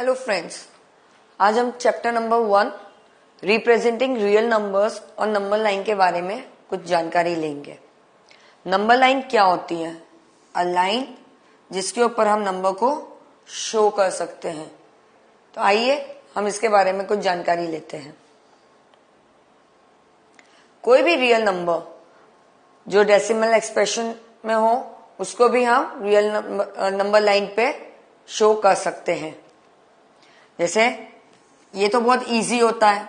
Hello friends, आज हम chapter number 1 representing real numbers और नंबर लाइन के बारे में कुछ जानकारी लेंगे। नंबर लाइन क्या होती है? अ लाइन जिसके ऊपर हम नंबर को शो कर सकते हैं। तो आइए हम इसके बारे में कुछ जानकारी लेते हैं। कोई भी रियल नंबर जो डेसिमल एक्सप्रेशन में हो उसको भी हम रियल नंबर लाइन पे शो कर सकते हैं। जैसे ये तो बहुत इजी होता है।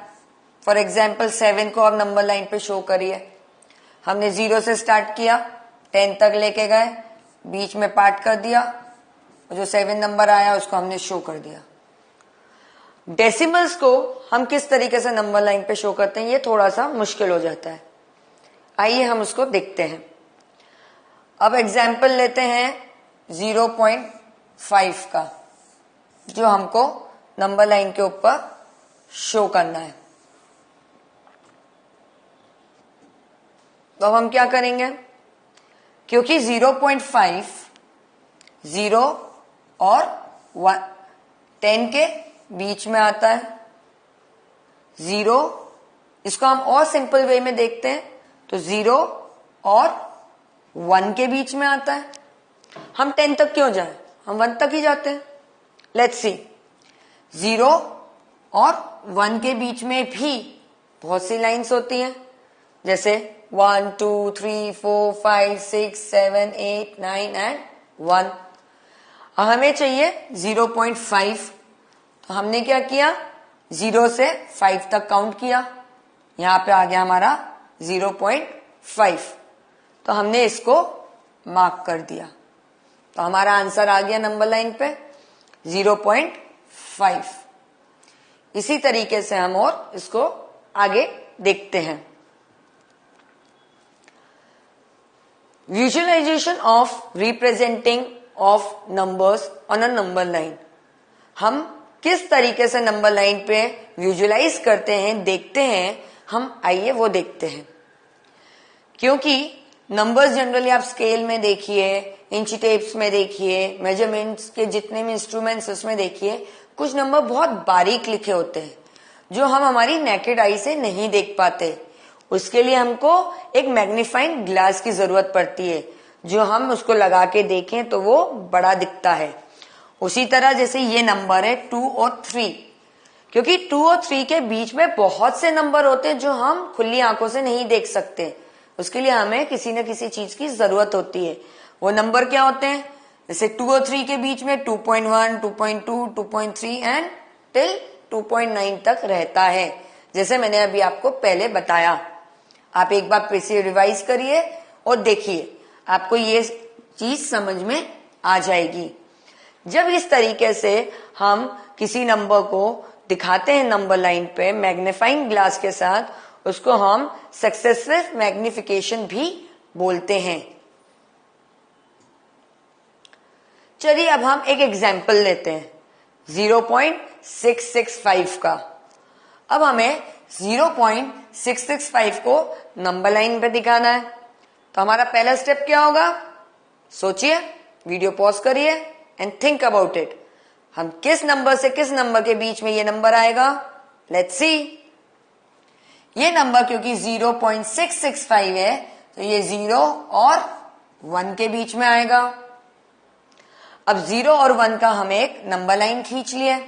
फॉर एग्जाम्पल 7 को आप नंबर लाइन पे शो करिए। हमने 0 से स्टार्ट किया, 10 तक लेके गए, बीच में पार्ट कर दिया, जो 7 नंबर आया उसको हमने शो कर दिया। डेसिमल्स को हम किस तरीके से नंबर लाइन पे शो करते हैं ये थोड़ा सा मुश्किल हो जाता है। आइए हम उसको देखते हैं। अब एग्जाम्पल लेते हैं 0.5 का, जो हमको नंबर लाइन के ऊपर शो करना है। तो अब हम क्या करेंगे, क्योंकि 0.5 0 और 10 के बीच में आता है। 0 इसको हम और सिंपल वे में देखते हैं तो 0 और 1 के बीच में आता है। हम 10 तक क्यों जाएं, हम 1 तक ही जाते हैं। लेट्स सी, 0 और 1 के बीच में भी बहुत सी लाइंस होती हैं, जैसे 1 2 3 4 5 6 7 8 9 एंड 1। हमें चाहिए 0.5। तो हमने क्या किया, 0 से 5 तक काउंट किया, यहां पे आ गया हमारा 0.5। तो हमने इसको मार्क कर दिया, तो हमारा आंसर आ गया नंबर लाइन पे 0.5। इसी तरीके से हम और इसको आगे देखते हैं। Visualization of representing of numbers on a number line. हम किस तरीके से नंबर लाइन पे विजुअलाइज करते हैं, देखते हैं, हम आइए वो देखते हैं। क्योंकि नंबर्स जनरली आप स्केल में देखिए, इंच टेप्स में देखिए, मेजरमेंट्स के जितने भी इंस्ट्रूमेंट्स उसमें देखिए, कुछ नंबर बहुत बारीक लिखे होते हैं जो हम हमारी नेकेड आई से नहीं देख पाते। उसके लिए हमको एक मैग्नीफाइंग ग्लास की जरूरत पड़ती है, जो हम उसको लगा के देखें तो वो बड़ा दिखता है। उसी तरह जैसे ये नंबर है 2 और 3, क्योंकि 2 और 3 के बीच में बहुत से नंबर होते हैं जो हम खुली आंखों से नहीं देख सकते। उसके लिए हमें किसी न किसी चीज की जरूरत होती है। वो नंबर क्या होते हैं, जैसे 2 और 3 के बीच में 2.1 2.2 2.3 एंड टिल 2.9 तक रहता है, जैसे मैंने अभी आपको पहले बताया। आप एक बार फिर से रिवाइज करिए और देखिए, आपको ये चीज समझ में आ जाएगी। जब इस तरीके से हम किसी नंबर को दिखाते हैं नंबर लाइन पे मैग्नीफाइंग ग्लास के साथ, उसको हम सक्सेसिव मैग्निफिकेशन भी बोलते हैं। चलिए अब हम एक एग्जाम्पल लेते हैं 0.665 का। अब हमें 0.665 को नंबर लाइन पे दिखाना है। तो हमारा पहला स्टेप क्या होगा, सोचिए, वीडियो पॉज करिए एंड थिंक अबाउट इट। हम किस नंबर से किस नंबर के बीच में ये नंबर आएगा, लेट्स सी। ये नंबर क्योंकि 0.665 है तो ये 0 और 1 के बीच में आएगा। अब 0 और 1 का हमें एक नंबर लाइन खींच लिया।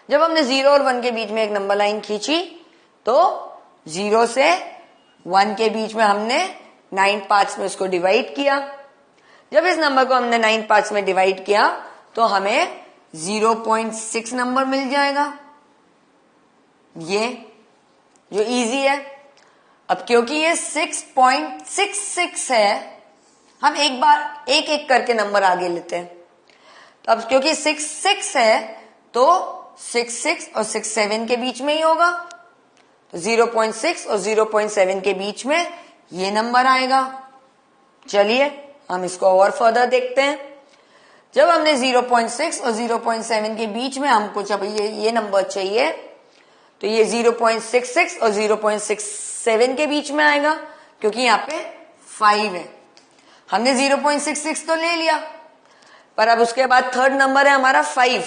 जब हमने 0 और 1 के बीच में एक नंबर लाइन खींची तो 0 से 1 के बीच में हमने 9 पार्ट्स में उसको डिवाइड किया। जब इस नंबर को हमने 9 पार्ट्स में डिवाइड किया तो हमें 0.6 नंबर मिल जाएगा, ये जो इजी है। अब क्योंकि ये 6.66 है, हम एक बार एक एक करके नंबर आगे लेते हैं। तो अब क्योंकि 66 है तो 66 और 67 के बीच में ही होगा, तो 0.6 और 0.7 के बीच में ये नंबर आएगा। चलिए हम इसको और फर्दर देखते हैं। जब हमने 0.6 और 0.7 के बीच में हमको जब ये नंबर चाहिए तो ये 0.66 और 0.67 के बीच में आएगा, क्योंकि यहाँ पे 5 है। हमने 0.66 तो ले लिया, पर अब उसके बाद थर्ड नंबर है हमारा 5।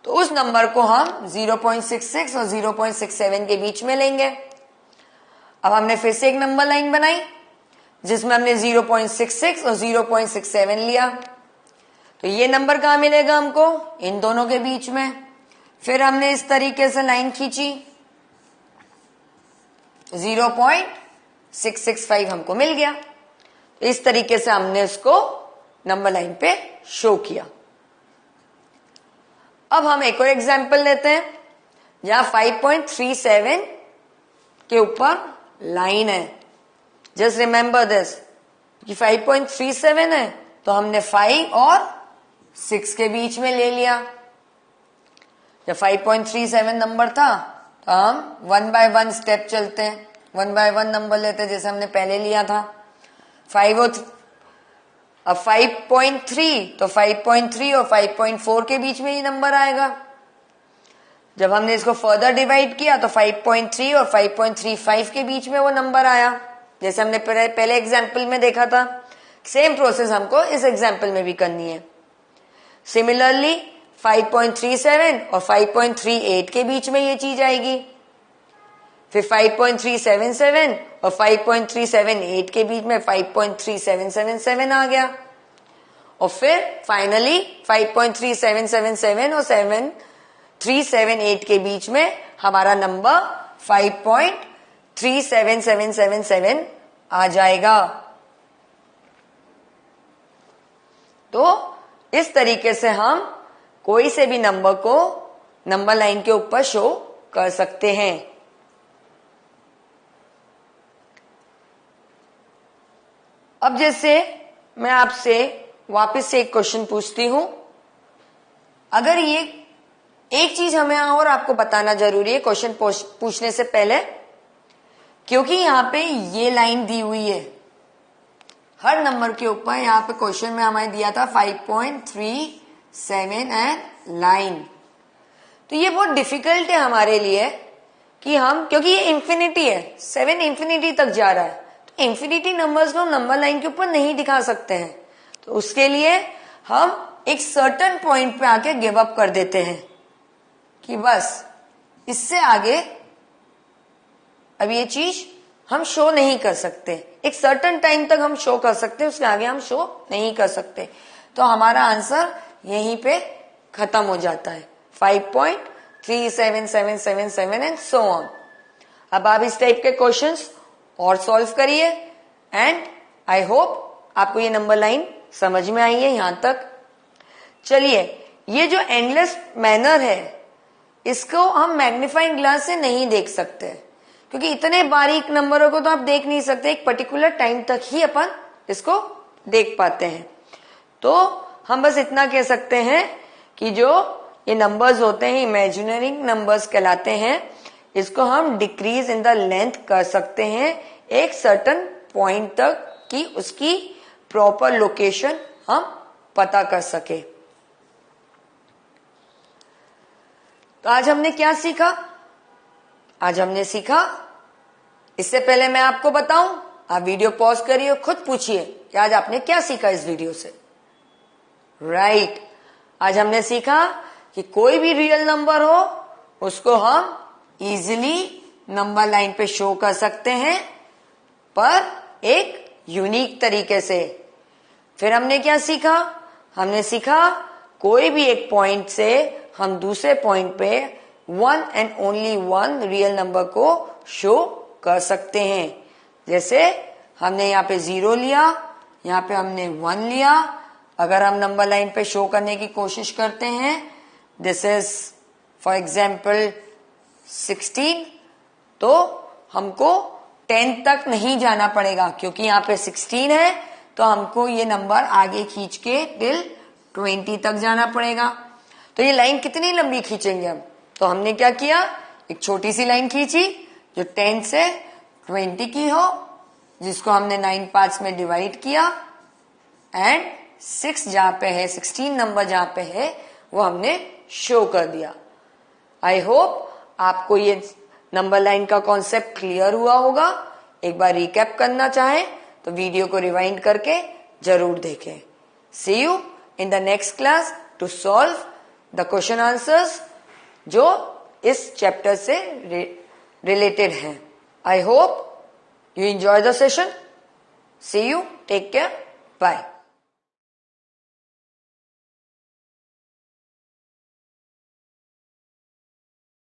तो उस नंबर को हम 0.66 और 0.67 के बीच में लेंगे। अब हमने फिर से एक नंबर लाइन बनाई जिसमें हमने 0.66 और 0.67 लिया। तो ये नंबर कहां मिलेगा हमको? इन दोनों के बीच में। फिर हमने इस तरीके से लाइन खींची, 0.665 हमको मिल गया। इस तरीके से हमने इसको नंबर लाइन पे शो किया। अब हम एक और एग्जांपल लेते हैं जहां 5.37 के ऊपर लाइन है। जस्ट रिमेंबर दिस कि 5.37 है तो हमने 5 और 6 के बीच में ले लिया। जब 5.37 नंबर था तो हम 1 by 1 स्टेप चलते हैं, 1 by 1 नंबर लेते हैं जैसे हमने पहले लिया था। 5 और अब 5.3 तो 5.3 और 5.4 के बीच में ये नंबर आएगा। जब हमने इसको फर्दर डिवाइड किया तो 5.3 और 5.35 के बीच में वो नंबर आया, जैसे हमने पहले एग्जाम्पल में देखा था। सेम प्रोसेस हमको इस एग्जाम्पल में भी करनी है। सिमिलरली 5.37 और 5.38 के बीच में ये चीज आएगी। फिर 5.377 और 5.378 के बीच में 5.3777 आ गया। और फिर फाइनली 5.3777 और 7.378 के बीच में हमारा नंबर 5.37777 आ जाएगा। तो इस तरीके से हम कोई से भी नंबर को नंबर लाइन के ऊपर शो कर सकते हैं। अब जैसे मैं आपसे वापस से एक क्वेश्चन पूछती हूं, अगर ये एक चीज हमें और आपको बताना जरूरी है क्वेश्चन पूछने से पहले, क्योंकि यहां पे ये लाइन दी हुई है हर नंबर के ऊपर। यहां पे क्वेश्चन में हमें दिया था 5.37 एंड लाइन। तो ये बहुत डिफिकल्ट है हमारे लिए कि हम, क्योंकि ये इंफिनिटी है, 7 इंफिनिटी तक जा रहा है, तो इंफिनिटी नंबर्स को नंबर लाइन के ऊपर नहीं दिखा सकते हैं। तो उसके लिए हम एक सर्टेन पॉइंट पे आके गिव अप कर देते हैं कि बस इससे आगे अब ये चीज हम शो नहीं कर सकते। एक सर्टेन टाइम तक हम शो कर सकते हैं, उसके आगे हम शो नहीं कर सकते। तो हमारा आंसर यहीं पे खत्म हो जाता है, 5.37777 एंड सो ऑन। अब आप इस टाइप के क्वेश्चंस और सॉल्व करिए एंड आई होप आपको ये नंबर लाइन समझ में आई है यहां तक। चलिए, ये जो एंडलेस मैनर है इसको हम मैग्नीफाइंग ग्लास से नहीं देख सकते, क्योंकि इतने बारीक नंबरों को तो आप देख नहीं सकते। एक पर्टिकुलर टाइम तक ही अपन इसको देख पाते हैं। तो हम बस इतना कह सकते हैं कि जो ये नंबर्स होते हैं इमेजिनरी नंबर्स कहलाते हैं, इसको हम डिक्रीज इन द लेंथ कर सकते हैं एक सर्टेन पॉइंट तक कि उसकी प्रॉपर लोकेशन हम पता कर सके। तो आज हमने क्या सीखा? आज हमने सीखा, इससे पहले मैं आपको बताऊं, आप वीडियो पॉज करिए और खुद पूछिए कि आज आपने क्या सीखा इस वीडियो से। राइट, आज हमने सीखा कि कोई भी रियल नंबर हो उसको हम इजीली नंबर लाइन पे शो कर सकते हैं, पर एक यूनिक तरीके से। फिर हमने क्या सीखा? हमने सीखा कोई भी एक पॉइंट से हम दूसरे पॉइंट पे one and only one real number को शो कर सकते हैं। जैसे हमने यहाँ पे 0 लिया, यहाँ पे हमने 1 लिया। अगर हम नंबर लाइन पे शो करने की कोशिश करते हैं, दिस इज फॉर एग्जाम्पल 16, तो हमको 10 तक नहीं जाना पड़ेगा, क्योंकि यहाँ पे 16 है तो हमको ये नंबर आगे खींच के टिल 20 तक जाना पड़ेगा। तो ये लाइन कितनी लंबी खींचेंगे हम? तो हमने क्या किया, एक छोटी सी लाइन खींची जो 10 से 20 की हो, जिसको हमने 9 पार्ट्स में डिवाइड किया एंड 6 जहां पे है, 16 नंबर जहां पे है वो हमने शो कर दिया। आई होप आपको ये नंबर लाइन का कॉन्सेप्ट क्लियर हुआ होगा। एक बार रिकैप करना चाहे तो वीडियो को रिवाइंड करके जरूर देखें। See you in the next class to solve the question answers जो इस चैप्टर से रिलेटेड हैं। I hope you enjoy the session. See you. Take care. Bye.